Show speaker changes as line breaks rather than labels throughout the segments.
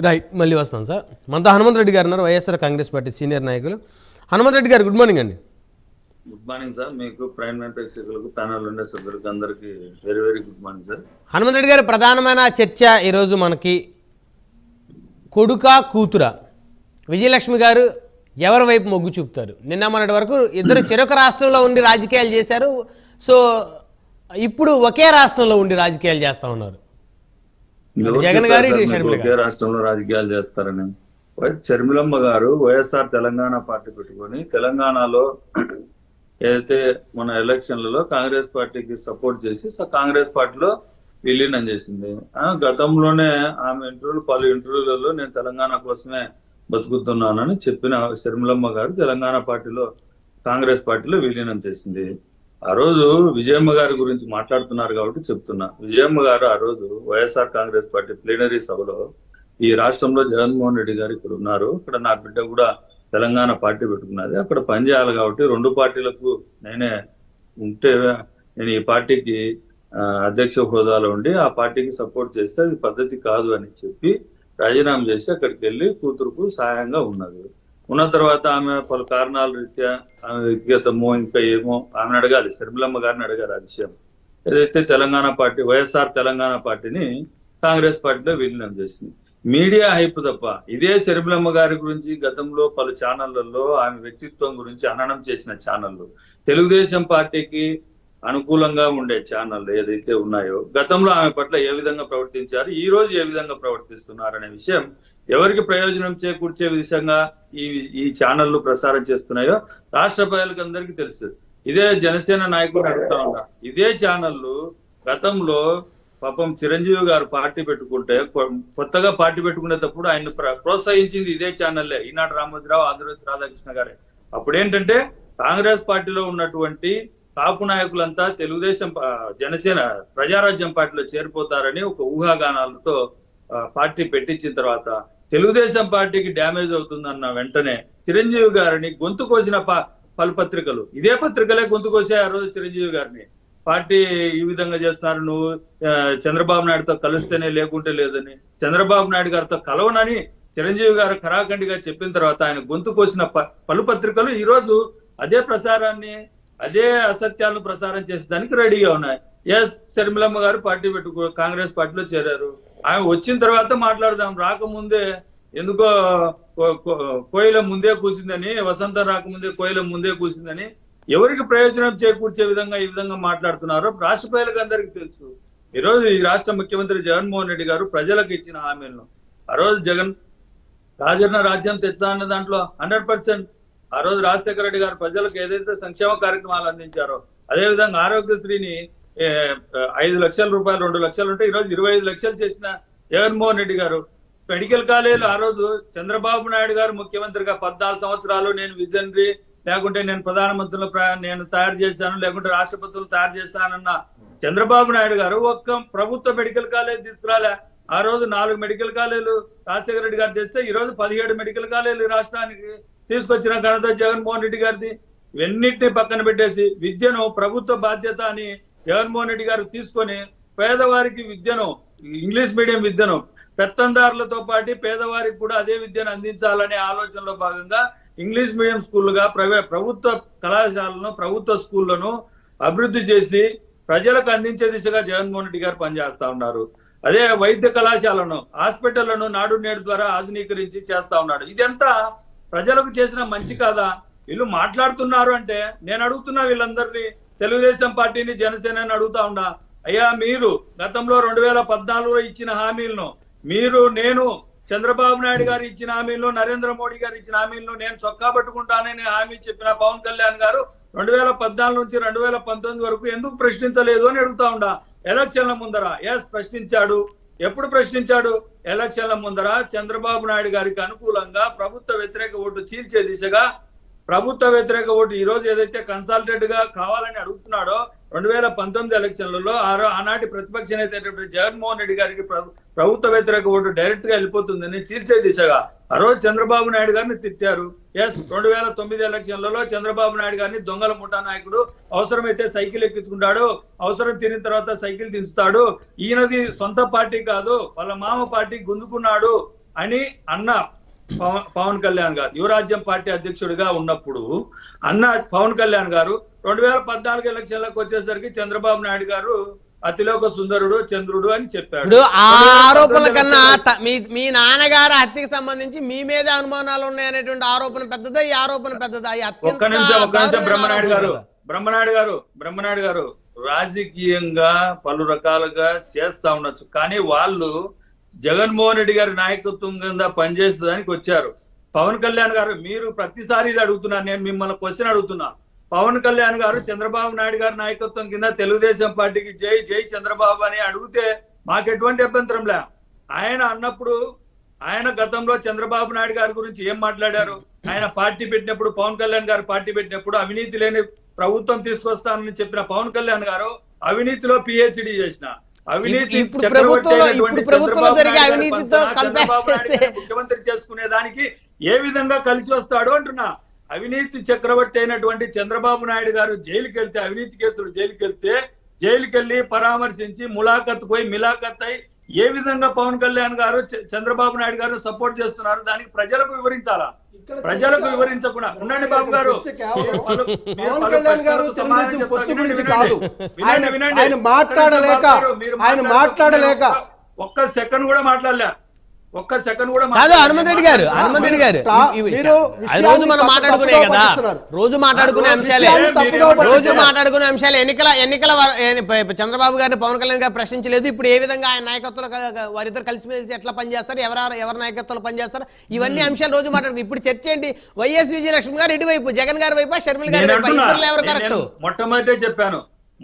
Right, మళ్ళీ వస్తాం sir. మనతో హనుమంత్ రెడ్డి గారు ఉన్నారు, వైఎస్ఆర్ కాంగ్రెస్ పార్టీ సీనియర్ నాయకులు. హనుమంత్ రెడ్డి గారు, గుడ్ మార్నింగ్ అండి.
Good morning sir. మీకు ప్రైమ్ నైన్ ప్రేక్షకులకు, ప్యానల్ ఉండే సభ్యులకు అందరికీ very very good morning sir.
Hanumanth Reddy గారు, ప్రధానమైన చర్చ ఈరోజు మనకి కొడుకా కూతురా, విజయలక్ష్మి గారు ఎవరి వైపు మొగ్గు చూపుతారు? నిన్న మొన్నటి వరకు ఇద్దరు చెరొక రాష్ట్రంలో ఉండి రాజకీయాలు చేశారు. సో ఇప్పుడు ఒకే రాష్ట్రంలో ఉండి రాజకీయాలు చేస్తా ఉన్నారు. జగన్ గారు
ఒకే రాష్ట్రంలో రాజకీయాలు చేస్తారని షర్మిలమ్మ గారు వైఎస్ఆర్ తెలంగాణ పార్టీ పెట్టుకొని తెలంగాణలో ఏదైతే మన ఎలక్షన్లలో కాంగ్రెస్ పార్టీకి సపోర్ట్ చేసి కాంగ్రెస్ పార్టీలో విలీనం చేసింది. గతంలోనే ఆమె పలు ఇంటర్వ్యూలలో నేను తెలంగాణ కోసమే బతుకుతున్నానని చెప్పిన షర్మిలమ్మ గారు తెలంగాణ పార్టీలో కాంగ్రెస్ పార్టీలో విలీనం చేసింది. ఆ రోజు విజయమ్మ గారి గురించి మాట్లాడుతున్నారు కాబట్టి చెప్తున్నా. విజయమ్మ గారు ఆ రోజు వైఎస్ఆర్ కాంగ్రెస్ పార్టీ ప్లీనరీ సభలో ఈ రాష్ట్రంలో జగన్మోహన్ రెడ్డి గారు ఇక్కడ ఉన్నారు, ఇక్కడ నా బిడ్డ కూడా తెలంగాణ పార్టీ పెట్టుకున్నది, అక్కడ పనిచేయాలి కాబట్టి రెండు పార్టీలకు నేనే ఉంటే నేను ఈ పార్టీకి అధ్యక్ష హోదాలో ఉండి ఆ పార్టీకి సపోర్ట్ చేస్తే అది పద్ధతి కాదు అని చెప్పి రాజీనామా చేసి అక్కడికి వెళ్ళి కూతురుకు సహాయంగా ఉన్నది. ఉన్న తర్వాత ఆమె పలు కారణాల రీత్యా ఆమె వ్యక్తిగతమో ఇంకా ఏమో ఆమెను అడగాలి, షర్మిలమ్మ గారిని అడగాలి ఆ విషయం. ఏదైతే తెలంగాణ పార్టీ వైఎస్ఆర్ తెలంగాణ పార్టీని కాంగ్రెస్ పార్టీలో విలీనం చేసింది. మీడియా హైప్ తప్ప ఇదే షర్మిలమ్మ గారి గురించి గతంలో పలు ఛానళ్లలో ఆమె వ్యక్తిత్వం గురించి హననం చేసిన ఛానళ్లు, తెలుగుదేశం పార్టీకి అనుకూలంగా ఉండే ఛానళ్ళు ఏదైతే ఉన్నాయో గతంలో ఆమె పట్ల ఏ విధంగా ప్రవర్తించారు, ఈ రోజు ఏ విధంగా ప్రవర్తిస్తున్నారు అనే విషయం ఎవరికి ప్రయోజనం చేకూర్చే విధంగా ఈ ఛానళ్లు ప్రసారం చేస్తున్నాయో రాష్ట్ర ప్రజలకు అందరికీ తెలుసు. ఇదే జనసేన నాయకుడు అడుగుతా ఉన్నారు, ఇదే ఛానళ్లు గతంలో పాపం చిరంజీవి గారు పార్టీ పెట్టుకుంటే కొత్తగా పార్టీ పెట్టుకునేటప్పుడు ఆయన ప్రోత్సహించింది ఇదే ఛానల్లే, ఈనాడు రామోజీరావు, ఆంధ్రజ్యోతి రాధాకృష్ణ గారే. అప్పుడేంటంటే కాంగ్రెస్ పార్టీలో ఉన్నటువంటి కాపు నాయకులంతా తెలుగుదేశం జనసేన ప్రజారాజ్యం పార్టీలో చేరిపోతారని ఒక ఊహాగానాలతో పార్టీ పెట్టించిన తర్వాత తెలుగుదేశం పార్టీకి డ్యామేజ్ అవుతుందన్న వెంటనే చిరంజీవి గారిని గొంతు కోసిన పలు పత్రికలు, ఇదే పత్రికలే గొంతు కోసే ఆ రోజు చిరంజీవి గారిని, పార్టీ ఈ విధంగా చేస్తున్నారు, నువ్వు చంద్రబాబు నాయుడుతో కలిస్తేనే లేకుంటే లేదని, చంద్రబాబు నాయుడు గారితో కలవనని చిరంజీవి గారు ఖరాఖండిగా చెప్పిన తర్వాత ఆయన గొంతు కోసిన పలు పత్రికలు ఈ రోజు అదే ప్రసారాన్ని అదే అసత్యాలను ప్రసారం చేసేదానికి రెడీగా ఉన్నాయి. ఎస్, షర్మిలమ్మ గారు పార్టీ కాంగ్రెస్ పార్టీలో చేరారు. ఆమె వచ్చిన తర్వాత మాట్లాడదాం, రాకముందే ఎందుకో కోయిల ముందే కూసిందని, వసంతం రాకముందే కోయిల ముందే కూసిందని ఎవరికి ప్రయోజనం చేకూర్చే విధంగా ఈ విధంగా మాట్లాడుతున్నారో రాష్ట్ర ప్రజలకు అందరికీ తెలుసు. ఈరోజు ఈ రాష్ట్ర ముఖ్యమంత్రి జగన్మోహన్ రెడ్డి గారు ప్రజలకు ఇచ్చిన హామీలను ఆ రోజు జగన్ రాజన్న రాజ్యం తెచ్చా అన్న దాంట్లో 100% ఆ రోజు రాజశేఖర రెడ్డి గారు ప్రజలకు ఏదైతే సంక్షేమ కార్యక్రమాలు అందించారో అదేవిధంగా ఆరోగ్యశ్రీని 5 లక్షల రూపాయలు 2 లక్షలు ఉంటే ఈరోజు 25 లక్షలు చేసిన జగన్మోహన్ రెడ్డి గారు, మెడికల్ కాలేజీలు ఆ రోజు చంద్రబాబు నాయుడు గారు ముఖ్యమంత్రిగా 14 సంవత్సరాలు నేను విజనరీ లేకుంటే నేను ప్రధానమంత్రులు నేను తయారు చేశాను లేకుంటే రాష్ట్రపతులు తయారు చేశానన్న చంద్రబాబు నాయుడు గారు ఒక్క ప్రభుత్వ మెడికల్ కాలేజ్ తీసుకురాలే. ఆ రోజు 4 మెడికల్ కాలేజీలు రాజశేఖర రెడ్డి గారు తెస్తే ఈ రోజు 17 మెడికల్ కాలేజీలు రాష్ట్రానికి తీసుకొచ్చిన ఘనత జగన్మోహన్ రెడ్డి గారిది. ఇవన్నిటిని పక్కన పెట్టేసి విద్యను ప్రభుత్వ బాధ్యత అని జగన్మోహన్ రెడ్డి గారు తీసుకొని పేదవారికి విద్యను, ఇంగ్లీష్ మీడియం విద్యను పెత్తందారులతో పాటు పేదవారికి కూడా అదే విద్యను అందించాలనే ఆలోచనలో భాగంగా ఇంగ్లీష్ మీడియం స్కూళ్ళుగా ప్రభుత్వ కళాశాలను ప్రభుత్వ స్కూళ్లను అభివృద్ధి చేసి ప్రజలకు అందించే దిశగా జగన్మోహన్ రెడ్డి గారు పనిచేస్తా ఉన్నారు. అదే వైద్య కళాశాలను హాస్పిటళ్లను నాడు నేడు ద్వారా ఆధునీకరించి చేస్తా ఉన్నాడు. ఇదంతా ప్రజలకు చేసిన మంచి కాదా? వీళ్ళు మాట్లాడుతున్నారు అంటే నేను అడుగుతున్నా వీళ్ళందరినీ, తెలుగుదేశం పార్టీని జనసేనని అడుగుతా ఉన్నా, అయ్యా మీరు గతంలో 2014లో ఇచ్చిన హామీలను మీరు నేను చంద్రబాబు నాయుడు గారు ఇచ్చిన హామీలను నరేంద్ర మోడీ గారు ఇచ్చిన హామీలను నేను చొక్కా పట్టుకుంటానని హామీ చెప్పిన పవన్ కళ్యాణ్ గారు 2014 నుంచి 2019 వరకు ఎందుకు ప్రశ్నించలేదు అని అడుగుతా ఉండా. ఎలక్షన్ల ముందర ఎస్ ప్రశ్నించాడు. ఎప్పుడు ప్రశ్నించాడు? ఎలక్షన్ల ముందర చంద్రబాబు నాయుడు గారికి అనుకూలంగా ప్రభుత్వ వ్యతిరేక ఓటు చీల్చే దిశగా ప్రభుత్వ వ్యతిరేక ఓటు ఈ రోజు ఏదైతే కన్సల్టెంట్ గా కావాలని అడుగుతున్నాడో 2019 ఎలక్షన్లలో ఆనాటి ప్రతిపక్ష నేత జగన్మోహన్ రెడ్డి గారికి ప్రభుత్వ వ్యతిరేక ఓటు డైరెక్ట్ గా వెళ్ళిపోతుందని చీల్చే దిశగా ఆ రోజు చంద్రబాబు నాయుడు గారిని తిట్టారు. ఎస్, 2009 ఎలక్షన్లలో చంద్రబాబు నాయుడు గారిని దొంగల ముఠా నాయకుడు, అవసరమైతే సైకిల్ ఎక్కించుకుంటాడు, అవసరం తిరిగిన తర్వాత సైకిల్ దించుతాడు, ఈయనది సొంత పార్టీ కాదు వాళ్ళ మామ పార్టీ గుంజుకున్నాడు అని అన్న పవన్ కళ్యాణ్ గారు యువరాజ్యం పార్టీ అధ్యక్షుడిగా ఉన్నప్పుడు అన్న పవన్ కళ్యాణ్ గారు 2014 ఎలక్షన్లకు వచ్చేసరికి చంద్రబాబు నాయుడు గారు అతిలోక సుందరుడు చంద్రుడు అని చెప్పాడు.
ఇప్పుడు ఆ ఆరోపణల కన్నా మీ నాన్నగారు హత్యకి సంబంధించి మీ మీద అనుమానాలు ఉన్నాయనేటువంటి ఆరోపణ పెద్దదా, ఈ ఆరోపణ పెద్దదా?
ఒక్క నిమిషం బ్రహ్మనాయుడు గారు రాజకీయంగా పలు రకాలుగా చేస్తా ఉండొచ్చు, కానీ వాళ్ళు జగన్మోహన్ రెడ్డి గారి నాయకత్వం కింద పనిచేసేదానికి వచ్చారు. పవన్ కళ్యాణ్ గారు మీరు ప్రతిసారి ఇది అడుగుతున్నారు, నేను మిమ్మల్ని క్వశ్చన్ అడుగుతున్నా. పవన్ కళ్యాణ్ గారు చంద్రబాబు నాయుడు గారి నాయకత్వం కింద తెలుగుదేశం పార్టీకి జై జై చంద్రబాబు అని అడిగితే మాకు ఎటువంటి అభ్యంతరం లే. ఆయన అన్నప్పుడు ఆయన గతంలో చంద్రబాబు నాయుడు గారి గురించి ఏం మాట్లాడారు? ఆయన పార్టీ పెట్టినప్పుడు, పవన్ కళ్యాణ్ గారు పార్టీ పెట్టినప్పుడు అవినీతి లేని ప్రభుత్వం తీసుకొస్తానని చెప్పిన పవన్ కళ్యాణ్ గారు అవినీతిలో పిహెచ్డి చేసిన ముఖ్యమంత్రి చేసుకునే దానికి ఏ విధంగా కలిసి వస్తాడు అంటున్నా. అవినీతి చక్రవర్తి అయినటువంటి చంద్రబాబు నాయుడు గారు జైలుకి వెళ్తే, అవినీతి కేసులు జైలుకి వెళ్ళి పరామర్శించి ములాఖత్ పోయి మిలాఖత్ అయి ఏ విధంగా పవన్ కళ్యాణ్ గారు చంద్రబాబు నాయుడు గారు సపోర్ట్ చేస్తున్నారు దానికి ప్రజలకు వివరించాలా? ప్రజలకు వివరించకుండా ఉండండి బాబు గారు.
మాట్లాడలేక
ఒక్క సెకండ్ కూడా మాట్లాడలే.
హనుమంత్ రెడ్డి గారు రోజు మనం మాట్లాడుకునే కదా, రోజు మాట్లాడుకునే అంశాలు ఎన్నికల చంద్రబాబు గారిని పవన్ కళ్యాణ్ గారు ప్రశ్నించలేదు. ఇప్పుడు ఏ విధంగా ఆయన నాయకత్వంలో వారిద్దరు కలిసిమెలిసి ఎట్లా పనిచేస్తారు, ఎవరి నాయకత్వంలో పనిచేస్తారు, ఇవన్నీ అంశాలు రోజు మాట్లాడుకుని. ఇప్పుడు చర్చ ఏంటి? వైఎస్ విజయలక్ష్మి గారు ఇటువైపు, జగన్ గారి వైపు, షర్మిల గారి వైపు, ఇద్దరు ఎవరు కరెక్ట్?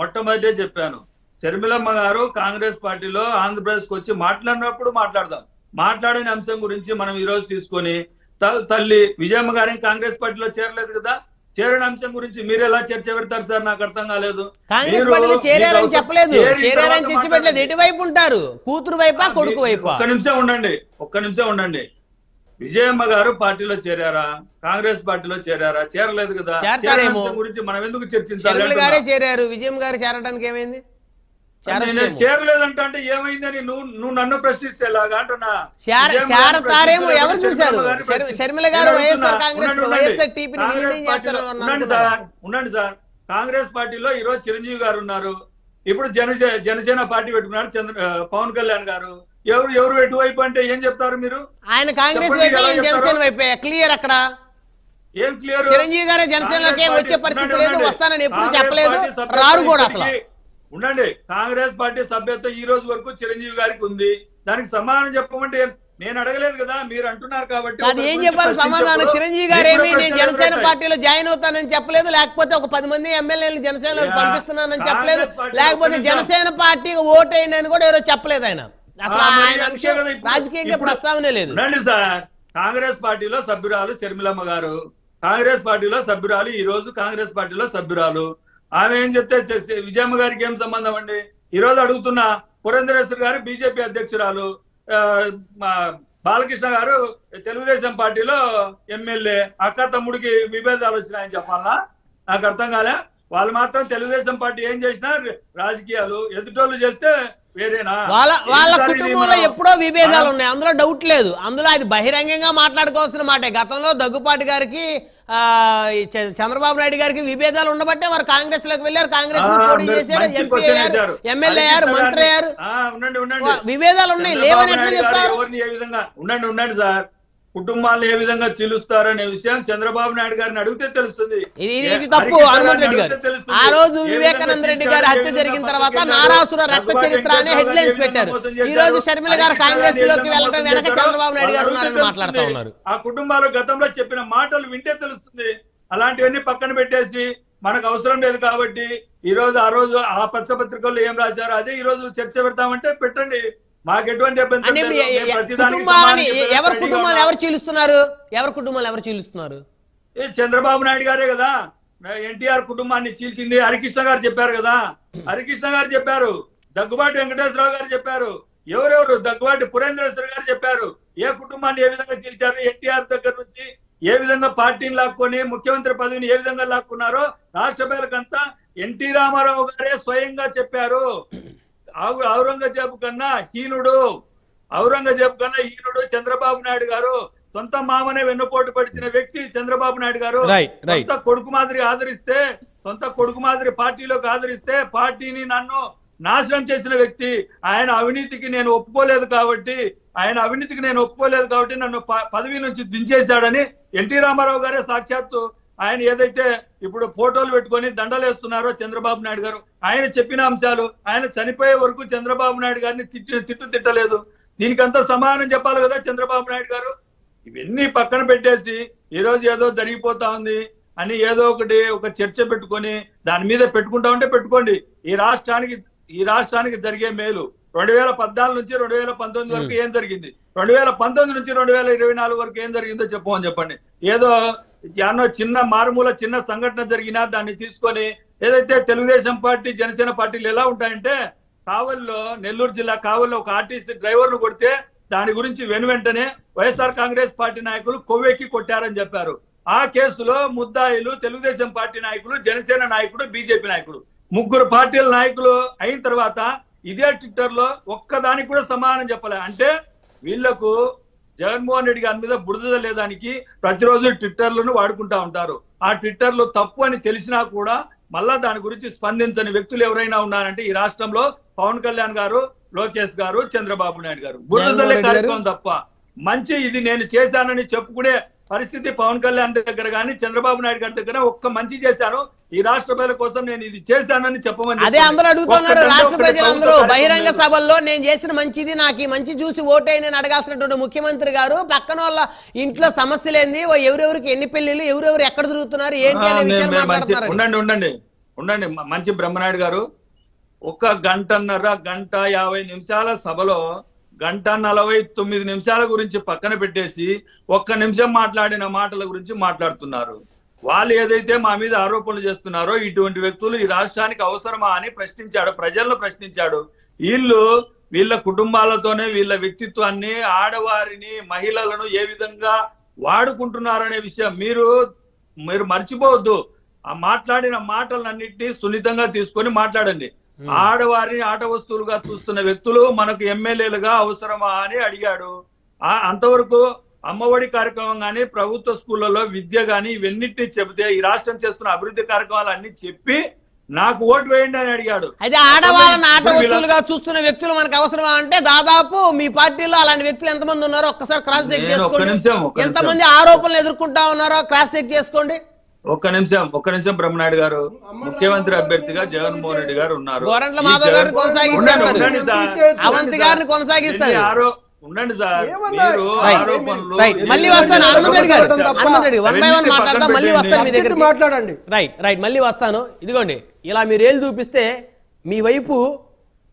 మొట్టమొదటే చెప్పాను షర్మిలమ్మ గారు కాంగ్రెస్ పార్టీలో ఆంధ్రప్రదేశ్ కు వచ్చి మాట్లాడినప్పుడు మాట్లాడిన అంశం గురించి మనం ఈ రోజు తీసుకొని తల్లి విజయమ్మ గారిని కాంగ్రెస్ పార్టీలో చేరలేదు కదా, చేరిన అంశం గురించి మీరు ఎలా చర్చ పెడతారు సార్? నాకు అర్థం కాలేదు.
కాంగ్రెస్ పార్టీలో చేరారని చెప్పలేదు, చేరారని చర్చ పెట్టలేదు. ఎటువైపు ఉంటారు? కూతురు వైపా, కొడుకు వైపా?
ఒక్క నిమిషం ఉండండి. విజయమ్మ గారు పార్టీలో చేరారా? కాంగ్రెస్ పార్టీలో చేరారా? చేరలేదు కదా. గురించి మనం ఎందుకు చర్చించాలి?
గారే చేరారు, విజయమ్మ గారు చేరడానికి ఏమైంది?
చేరలేదంటే ఏమైందని నువ్వు నన్ను ప్రశ్నిస్తే లాగా అంటున్నా.
చేరతారేమో, ఎవరు చూశారు? షర్మిల గారు
ఉండండి సార్. కాంగ్రెస్ పార్టీలో ఈ రోజు చిరంజీవి గారు ఉన్నారు, ఇప్పుడు జనసేన పార్టీ పెట్టుకున్నారు పవన్ కళ్యాణ్ గారు. ఎవరు ఎటువైపు అంటే ఏం చెప్తారు మీరు?
ఆయన కాంగ్రెస్ వైపు, జనసేన వైపు. క్లియర్ అక్కడ
ఏం క్లియర్?
చిరంజీవి గారు జనసేనలోకి వచ్చే పరిస్థితి లేదు, వస్తానని ఎప్పుడు చెప్పలేదు, రారు కూడా. అసలు
ఉండండి, కాంగ్రెస్ పార్టీ సభ్యత్వం ఈ రోజు వరకు చిరంజీవి గారికి ఉంది, దానికి సమాధానం చెప్పమంటే నేను అడగలేదు కదా, మీరు అంటున్నారు కాబట్టి.
అది ఏం చెప్పాలి సమాధానం? చిరంజీవి గారు ఏమి నేను జనసేన పార్టీలో జాయిన్ అవుతానని చెప్పలేదు, లేకపోతే ఒక 10 మంది ఎమ్మెల్యేలు జనసేనలోకి పంపిస్తున్నానని చెప్పలేదు, లేకపోతే జనసేన పార్టీకి ఓటేయండి అని కూడా ఎవరో చెప్పలేదు. ఆయన అసలు ఆయన అంశం రాజకీయంగా ప్రస్తావనే లేదు.
సార్, కాంగ్రెస్ పార్టీలో సభ్యురాలు షర్మిలమ్మ గారు, కాంగ్రెస్ పార్టీలో సభ్యురాలు, ఈ రోజు కాంగ్రెస్ పార్టీలో సభ్యురాలు. ఆమె ఏం చెప్తే విజయమ్మ గారికి ఏం సంబంధం అండి? ఈ రోజు అడుగుతున్నా. పురంధరేశ్వరి గారు బీజేపీ అధ్యక్షురాలు, బాలకృష్ణ గారు తెలుగుదేశం పార్టీలో ఎమ్మెల్యే. అక్క తమ్ముడికి విభేదాలు వచ్చినాయని చెప్పాలనా? నాకు అర్థం కాలే. వాళ్ళు మాత్రం తెలుగుదేశం పార్టీ ఏం చేసినా రాజకీయాలు, ఎదుటోళ్ళు చేస్తే వేరేనా?
వాళ్ళ కుటుంబంలో ఎప్పుడో విభేదాలు ఉన్నాయి, అందులో డౌట్ లేదు. అందులో అది బహిరంగంగా మాట్లాడుకోవాల్సిన మాటే. గతంలో దగ్గుపాటి గారికి చంద్రబాబు నాయుడు గారికి విభేదాలు ఉండబట్టే వారు కాంగ్రెస్ లోకి వెళ్ళారు, కాంగ్రెస్ పోటీ చేశారు, ఎంపీ అయ్యారు, ఎమ్మెల్యే అయ్యారు, మంత్రి అయ్యారు. విభేదాలు ఉన్నాయి, లేవని ఎట్లా చెప్తారు?
ఉండండి సార్. కుటుంబాలను ఏ విధంగా చీలుస్తారనే విషయం చంద్రబాబు నాయుడు గారిని అడిగితే తెలుస్తుంది.
ఇది తప్పు. హనుమంత్ రెడ్డి గారు ఆ రోజు వివేకానంద రెడ్డి గారి హత్య జరిగిన తర్వాత నారాసుర రక్త చరిత్ర అనే హెడ్ లైన్స్ పెట్టారు. ఈ రోజు షర్మిల గారు కాంగ్రెస్ లోకి వెళ్ళడం వెనక చంద్రబాబు నాయుడు గారు ఉన్నారని మాట్లాడుతూ ఉన్నారు.
ఆ కుటుంబాలు గతంలో చెప్పిన మాటలు వింటే తెలుస్తుంది. అలాంటివన్నీ పక్కన పెట్టేసి మనకు అవసరం లేదు కాబట్టి ఈ రోజు ఆ పత్రికల్లో ఏం రాశారో అదే ఈ రోజు చర్చ పెడతామంటే పెట్టండి, మాకు ఎటువంటి
ఎవరి కుటుంబాలు ఎవరు చీలుస్తున్నారు?
చంద్రబాబు నాయుడు గారే కదా ఎన్టీఆర్ కుటుంబాన్ని చీల్చింది. హరికృష్ణ గారు చెప్పారు కదా, దగ్గుబాటి వెంకటేశ్వరరావు గారు చెప్పారు, ఎవరెవరు దగ్గుబాటి పురేంద్రేశ్వర గారు చెప్పారు. ఏ కుటుంబాన్ని ఏ విధంగా చీల్చారు? ఎన్టీఆర్ దగ్గర నుంచి ఏ విధంగా పార్టీని లాక్కొని ముఖ్యమంత్రి పదవిని ఏ విధంగా లాక్కున్నారో రాష్ట్ర ప్రజలకంతా ఎన్టీ రామారావు గారే స్వయంగా చెప్పారు. ఔరంగజేబు కన్నా హీనుడు, ఔరంగజేబు కన్నా ఈనుడు చంద్రబాబు నాయుడు గారు. సొంత మామనే వెన్నుపోటు పడిచిన వ్యక్తి చంద్రబాబు నాయుడు గారు. సొంత కొడుకు మాదిరి పార్టీలోకి ఆదరిస్తే పార్టీని నన్ను నాశనం చేసిన వ్యక్తి. ఆయన అవినీతికి నేను ఒప్పుకోలేదు కాబట్టి నన్ను పదవి నుంచి దించేశాడని ఎన్టీ రామారావు గారే సాక్షాత్తు ఆయన ఏదైతే ఇప్పుడు ఫోటోలు పెట్టుకొని దండలేస్తున్నారో చంద్రబాబు నాయుడు గారు, ఆయన చెప్పిన అంశాలు, ఆయన చనిపోయే వరకు చంద్రబాబు నాయుడు గారిని తిట్టలేదు. దీనికంతా సమాధానం చెప్పాలి కదా చంద్రబాబు నాయుడు గారు. ఇవన్నీ పక్కన పెట్టేసి ఈ రోజు ఏదో జరిగిపోతా ఉంది అని ఏదో ఒక చర్చ పెట్టుకొని దాని మీద పెట్టుకుంటా ఉంటే పెట్టుకోండి. ఈ రాష్ట్రానికి జరిగే మేలు 2014 నుంచి 2019 వరకు ఏం జరిగింది, 2019 నుంచి 2024 వరకు ఏం జరిగిందో చెప్పండి. ఏదో చిన్న మారుమూల చిన్న సంఘటన జరిగినా దాన్ని తీసుకొని ఏదైతే తెలుగుదేశం పార్టీ జనసేన పార్టీలు ఎలా ఉంటాయంటే, కావల్లో నెల్లూరు జిల్లా కావల్లో ఒక ఆర్టీసీ డ్రైవర్ను కొడితే దాని గురించి వెంటనే వైఎస్ఆర్ కాంగ్రెస్ పార్టీ నాయకులు కొవ్వెక్కి కొట్టారని చెప్పారు. ఆ కేసులో ముద్దాయిలు తెలుగుదేశం పార్టీ నాయకులు, జనసేన నాయకుడు, బీజేపీ నాయకుడు, 3 పార్టీల నాయకులు అయిన తర్వాత ఇదే ట్విట్టర్ లో ఒక్కదానికి కూడా సమాధానం చెప్పలే. అంటే వీళ్లకు జగన్మోహన్ రెడ్డి గారి మీద బురద లేదానికి ప్రతిరోజు ట్విట్టర్లను వాడుకుంటా ఉంటారు. ఆ ట్విట్టర్లు తప్పు అని తెలిసినా కూడా మళ్ళా దాని గురించి స్పందించని వ్యక్తులు ఎవరైనా ఉన్నారంటే ఈ రాష్ట్రంలో పవన్ కళ్యాణ్ గారు, లోకేష్ గారు, చంద్రబాబు నాయుడు గారు. బురదలే కార్యక్రమం తప్ప మంచి ఇది నేను చేశానని చెప్పుకునే పరిస్థితి పవన్ కళ్యాణ్ దగ్గర కానీ చంద్రబాబు నాయుడు గారి దగ్గర ఒక్క మంచి చేశాను ఈ రాష్ట్ర ప్రజల కోసం నేను ఇది చేశానని చెప్పమని
అదే అందరూ అడుగుతున్నారు. రాష్ట్ర ప్రజలందరూ బహిరంగ సభల్లో నేను చేసిన మంచిది, నాకు ఈ మంచి చూసి ఓటైన అడగాల్సినటువంటి ముఖ్యమంత్రి గారు పక్కన వాళ్ళ ఇంట్లో సమస్యలేంది, ఎవరెవరికి ఎన్ని పెళ్లిళ్ళు, ఎవరెవరు ఎక్కడ తిరుగుతున్నారు ఏంటి అనే విషయాలు మాట్లాడుతున్నారు.
ఉండండి మంచి బ్రహ్మనాయుడు గారు, 1 గంటన్నర 1:50 సభలో 1:49 గురించి పక్కన పెట్టేసి 1 నిమిషం మాట్లాడిన మాటల గురించి మాట్లాడుతున్నారు. వాళ్ళు ఏదైతే మా మీద ఆరోపణలు చేస్తున్నారో ఇటువంటి వ్యక్తులు ఈ రాష్ట్రానికి అవసరమా అని ప్రశ్నించాడు, ప్రజలను ప్రశ్నించాడు. వీళ్ళ కుటుంబాలతోనే వీళ్ళ వ్యక్తిత్వాన్ని, ఆడవారిని, మహిళలను ఏ విధంగా వాడుకుంటున్నారనే విషయం మీరు మర్చిపోవద్దు. ఆ మాట్లాడిన మాటలన్నింటినీ సున్నితంగా తీసుకొని మాట్లాడండి. ఆడవారిని ఆట వస్తువులుగా చూస్తున్న వ్యక్తులు మనకు ఎమ్మెల్యేలుగా అవసరమా అని అడిగాడు. అంతవరకు అమ్మఒడి కార్యక్రమం కానీ, ప్రభుత్వ స్కూళ్లలో విద్య కానీ ఇవన్నిటిని చెబితే ఈ రాష్ట్రం చేస్తున్న అభివృద్ధి కార్యక్రమాలు అన్ని చెప్పి నాకు ఓటు వేయండి అని అడిగాడు.
అయితే ఆడవాళ్ళని ఆట వస్తువులుగా చూస్తున్న వ్యక్తులు మనకు అవసరమా అంటే దాదాపు మీ పార్టీలో అలాంటి వ్యక్తులు ఎంతమంది ఉన్నారో ఒక్కసారి క్రాస్ చెక్ చేసుకోండి. ఎంతమంది ఆరోపణలు ఎదుర్కొంటా ఉన్నారో క్రాస్ చెక్ చేసుకోండి.
ఒక్క నిమిషం బ్రహ్మనాయుడు గారు, ముఖ్యమంత్రి అభ్యర్థిగా జగన్మోహన్ రెడ్డి గారు ఉన్నారు.
గోరంట్ల మాధవ్ గారిని కొనసాగించారు, అవంతి గారిని కొనసాగిస్తారు.
ఉండండి సార్, మీరు ఆరోపణలు
మళ్ళీ వస్తాను. హనుమంత్ రెడ్డి గారు 1 by 1 మాట్లాడతా, మళ్ళీ వస్తాను మీ దగ్గర మాట్లాడండి. రైట్ మళ్ళీ వస్తాను. ఇదిగోండి ఇలా మీరు ఏళ్ళు చూపిస్తే మీ వైపు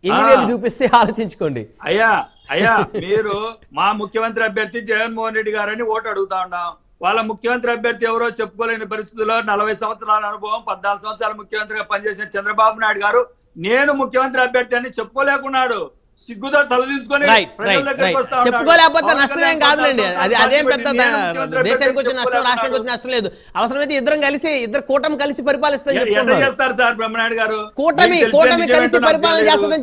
ఎన్ని వేలు చూపిస్తే ఆలోచించుకోండి.
అయ్యా మీరు మా ముఖ్యమంత్రి అభ్యర్థి జగన్మోహన్ రెడ్డి గారని ఓటు అడుగుతా ఉన్నాం. వాళ్ళ ముఖ్యమంత్రి అభ్యర్థి ఎవరో చెప్పుకోలేని పరిస్థితుల్లో 40 సంవత్సరాల అనుభవం, 14 సంవత్సరాల ముఖ్యమంత్రిగా పనిచేసిన చంద్రబాబు నాయుడు గారు నేను ముఖ్యమంత్రి అభ్యర్థి అని చెప్పుకోలేకున్నాడు. సిగ్గుతో తలదించుకొని
చెప్పుకోలేకపోతే నష్టమేం కాదులేండి. అదేం పెద్ద దేశానికి వచ్చిన నష్టం, రాష్ట్రానికి వచ్చిన నష్టం లేదు. అవసరమైతే ఇద్దరు కూటమి కలిసి పరిపాలిస్తారని చెప్తున్నారు.
సార్ బ్రహ్మనాయుడు గారు
కూటమి కలిసి పరిపాలన చేస్తుందని